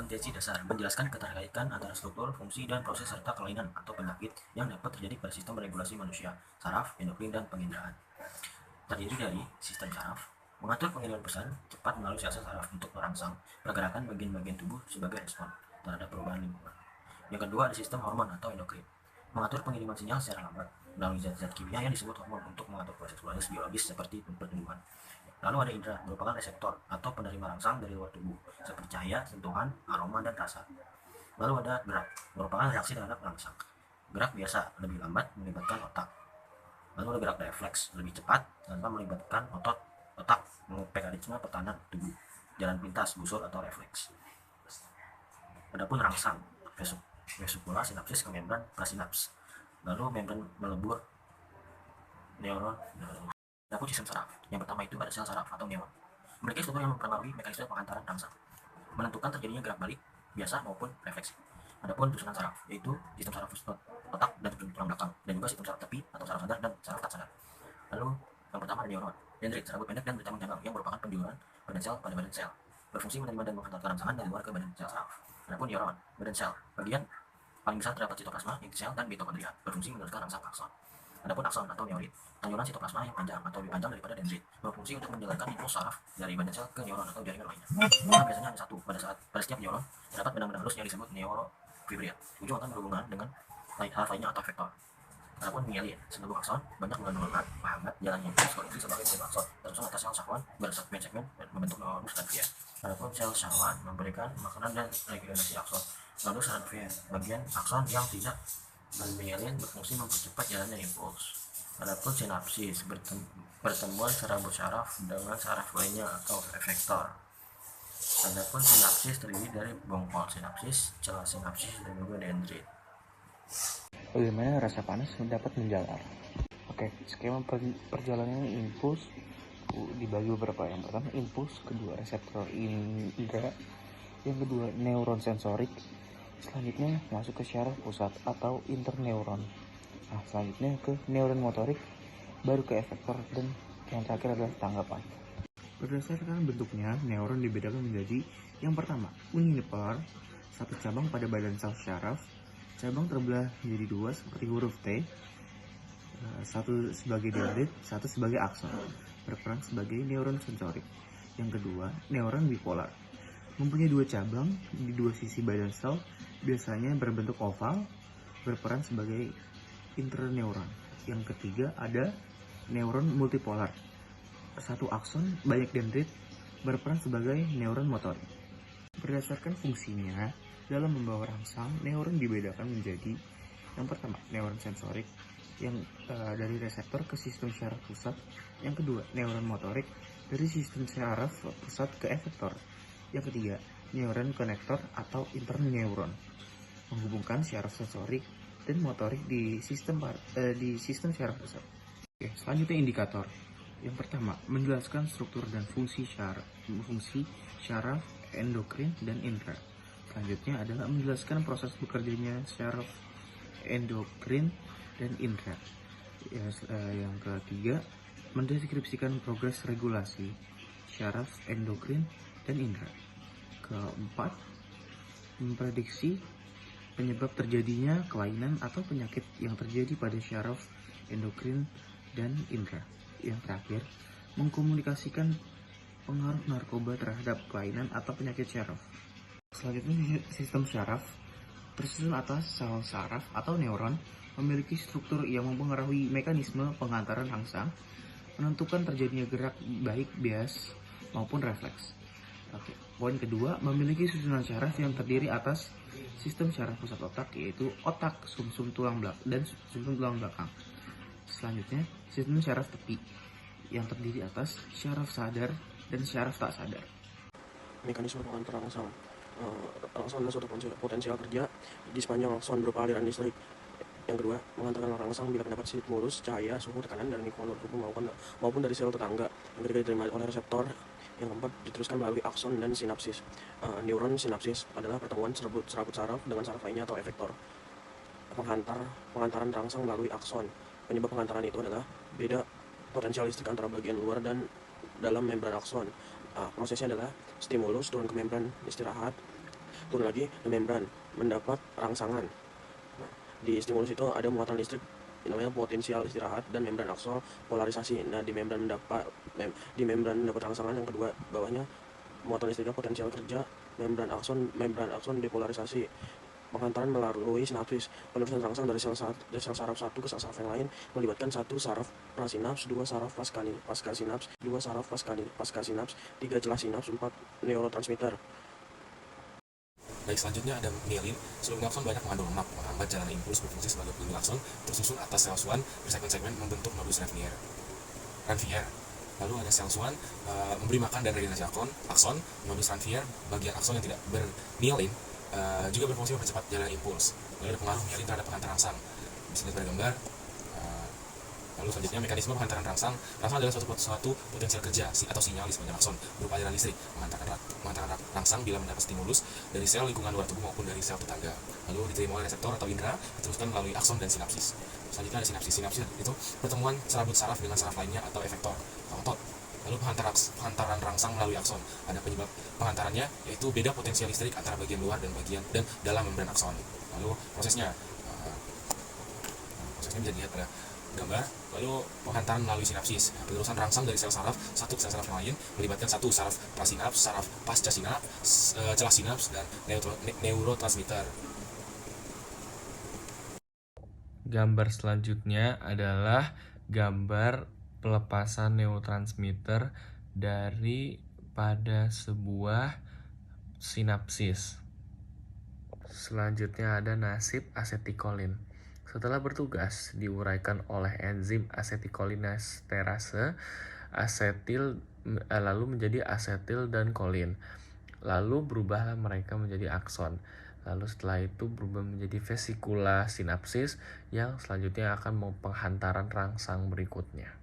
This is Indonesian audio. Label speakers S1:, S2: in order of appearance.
S1: Kompetensi dasar menjelaskan keterkaitan antara struktur, fungsi, dan proses serta kelainan atau penyakit yang dapat terjadi pada sistem regulasi manusia, saraf, endokrin, dan penginderaan. Terdiri dari sistem saraf, mengatur pengiriman pesan cepat melalui sel saraf untuk merangsang pergerakan bagian-bagian tubuh sebagai respon terhadap perubahan lingkungan. Yang kedua ada sistem hormon atau endokrin, mengatur pengiriman sinyal secara lambat melalui zat-zat kimia yang disebut hormon untuk mengatur proses biologis seperti pertumbuhan. Lalu ada indera, merupakan reseptor atau penerima rangsang dari luar tubuh, seperti cahaya, sentuhan, aroma, dan rasa. Lalu ada gerak, merupakan reaksi terhadap rangsang. Gerak biasa lebih lambat melibatkan otak. Lalu ada gerak refleks, lebih cepat tanpa melibatkan otak mekanisme pertahanan tubuh, jalan pintas, busur, atau refleks. Adapun rangsang, vesikular sinapsis ke membran prasinaps. Lalu membran melebur neuron. Adapun sistem saraf, yang pertama itu ada sel saraf atau neuron, memiliki struktur yang mempengaruhi mekanisme pengantaran rangsang, menentukan terjadinya gerak balik biasa maupun refleksi. Adapun susunan saraf, yaitu sistem saraf otak dan tulang belakang, dan juga sistem saraf tepi atau saraf sadar dan saraf tak sadar. Lalu yang pertama ada neuron, dendrit, serabut pendek dan bercabang-cabang yang merupakan penjualan badan sel pada badan sel, berfungsi menerima dan menghantarkan rangsangan dari luar ke badan sel saraf. Adapun neuron, badan sel, bagian paling besar terdapat sitoplasma, inti sel, dan mitokondria, berfungsi meneruskan rangsang akson. Adapun akson atau neurit, tanjuran sitoplasma yang panjang atau lebih panjang daripada dendrit, berfungsi untuk menjalankan impuls saraf dari badan sel ke neuron atau jaringan lainnya. Maka biasanya hanya satu. Pada setiap neuron terdapat benang-benang halus yang disebut neurofibriat. Ujung akan berhubungan dengan hal lainnya atau vektor. Adapun mielin, seluruh akson banyak mengandung lemak, pahat, jalannya impuls koneksi sebagai sel akson, tersusun atas sel syahwan bersegmen-segmen membentuk neuronus dan via. Adapun sel syahwan memberikan makanan dan regenerasi akson. Lalu saran via, bagian akson yang tidak bermielin berfungsi mempercepat jalannya impuls. Adapun sinapsis, pertemuan serabut saraf dengan saraf lainnya atau efektor. Adapun sinapsis terdiri dari bongkol sinapsis, celah sinapsis, dan juga dendrit.
S2: Bagaimana rasa panas dapat menjalar? Oke, skema perjalanan impuls dibagi beberapa. Yang pertama impuls, kedua reseptor indera, yang kedua neuron sensorik, selanjutnya masuk ke syaraf pusat atau interneuron. Nah, selanjutnya ke neuron motorik, baru ke efektor, dan yang terakhir adalah tanggapan. Berdasarkan bentuknya, neuron dibedakan menjadi yang pertama, unipolar, satu cabang pada badan sel syaraf, cabang terbelah menjadi dua seperti huruf T, satu sebagai dendrit, satu sebagai akson, berperan sebagai neuron sensorik. Yang kedua, neuron bipolar, mempunyai dua cabang di dua sisi badan sel, biasanya berbentuk oval, berperan sebagai interneuron. Yang ketiga ada neuron multipolar, satu akson, banyak dendrit, berperan sebagai neuron motorik. Berdasarkan fungsinya, dalam membawa rangsang, neuron dibedakan menjadi yang pertama, neuron sensorik, yang dari reseptor ke sistem syaraf pusat. Yang kedua, neuron motorik, dari sistem syaraf pusat ke efektor. Yang ketiga, neuron konektor atau interneuron, menghubungkan syaraf sensorik dan motorik di sistem syaraf pusat. Oke, selanjutnya indikator. Yang pertama, menjelaskan struktur dan fungsi syaraf, endokrin, dan indera. Selanjutnya adalah menjelaskan proses bekerjanya syaraf, endokrin, dan indera. Yang ketiga, mendeskripsikan progres regulasi syaraf, endokrin, dan indera. Keempat, memprediksi penyebab terjadinya kelainan atau penyakit yang terjadi pada syaraf, endokrin, dan indera. Yang terakhir, mengkomunikasikan pengaruh narkoba terhadap kelainan atau penyakit syaraf. Selanjutnya, sistem syaraf tersusun atas sel saraf atau neuron, memiliki struktur yang mempengaruhi mekanisme pengantaran rangsang, menentukan terjadinya gerak baik bias maupun refleks. Oke, poin kedua, memiliki susunan syaraf yang terdiri atas sistem syaraf pusat otak, yaitu otak, sumsum tulang belakang, dan sumsum tulang belakang. Selanjutnya, sistem syaraf tepi yang terdiri atas syaraf sadar dan syaraf tak sadar.
S3: Mekanisme pengantaran rangsang. Rangsang adalah suatu potensial kerja di sepanjang akson berupa aliran listrik. Yang kedua, mengantarkan rangsang bila mendapat stimulus, cahaya, suhu, tekanan, dan lingkungan luar tubuh maupun dari sel tetangga. Yang ketiga, diterima oleh reseptor. Yang keempat, diteruskan melalui akson dan sinapsis. Neuron sinapsis adalah pertemuan serabut saraf dengan saraf lainnya atau efektor. Pengantaran rangsang melalui akson. Penyebab pengantaran itu adalah beda potensial listrik antara bagian luar dan dalam membran akson. Prosesnya adalah stimulus turun ke membran istirahat, Turun lagi ke membran, mendapat rangsangan. Nah, di stimulus itu ada muatan listrik namanya potensial istirahat dan membran aksol polarisasi. Nah, di membran mendapat rangsangan yang kedua bawahnya muatan listriknya potensial kerja, membran akson depolarisasi. Penghantaran melalui sinapsis, penerusan rangsang dari sel saraf satu ke sel saraf yang lain melibatkan satu saraf prasinaps, dua saraf pasca sinaps, dua saraf pasca sinaps, tiga celah sinaps, empat neurotransmitter.
S4: Baik, selanjutnya ada mielin. Seluruh akson banyak mengandung lemak, menghambat jalan impuls berfungsi sebagai pelindung akson, tersusun atas sel swan bersegmen-segmen membentuk nodus Ranvier. Lalu ada sel swan memberi makan dan regenerasi akson, nodus Ranvier, bagian akson yang tidak bermielin juga berfungsi mempercepat jalan impuls. Lalu ada pengaruh mielin terhadap pengantar rangsang. Bisa dilihat pada gambar. Lalu selanjutnya mekanisme penghantaran rangsang. Rangsang adalah suatu potensial kerja atau sinyal di sepanjang akson berupa aliran listrik menghantarkan rangsang bila mendapat stimulus dari sel lingkungan luar tubuh maupun dari sel tetangga. Lalu diterima oleh reseptor atau indera, diteruskan melalui akson dan sinapsis. Selanjutnya ada sinapsis. Sinapsis itu pertemuan serabut saraf dengan saraf lainnya atau efektor otot. Lalu penghantaran rangsang melalui akson. Ada penyebab penghantarannya, yaitu beda potensial listrik antara bagian luar dan dalam membran akson. Lalu prosesnya bisa dilihat pada gambar. Lalu penghantaran melalui sinapsis, penerusan rangsang dari sel saraf satu ke sel saraf yang lain melibatkan satu saraf prasinaps, saraf pasca sinaps, celah sinaps, dan neurotransmitter.
S2: Gambar selanjutnya adalah gambar pelepasan neurotransmitter pada sebuah sinapsis. Selanjutnya ada nasib asetikolin. Setelah bertugas diuraikan oleh enzim asetikolinesterase, lalu menjadi asetil dan kolin. Lalu berubahlah mereka menjadi akson. Lalu setelah itu berubah menjadi vesikula sinapsis yang selanjutnya akan penghantaran rangsang berikutnya.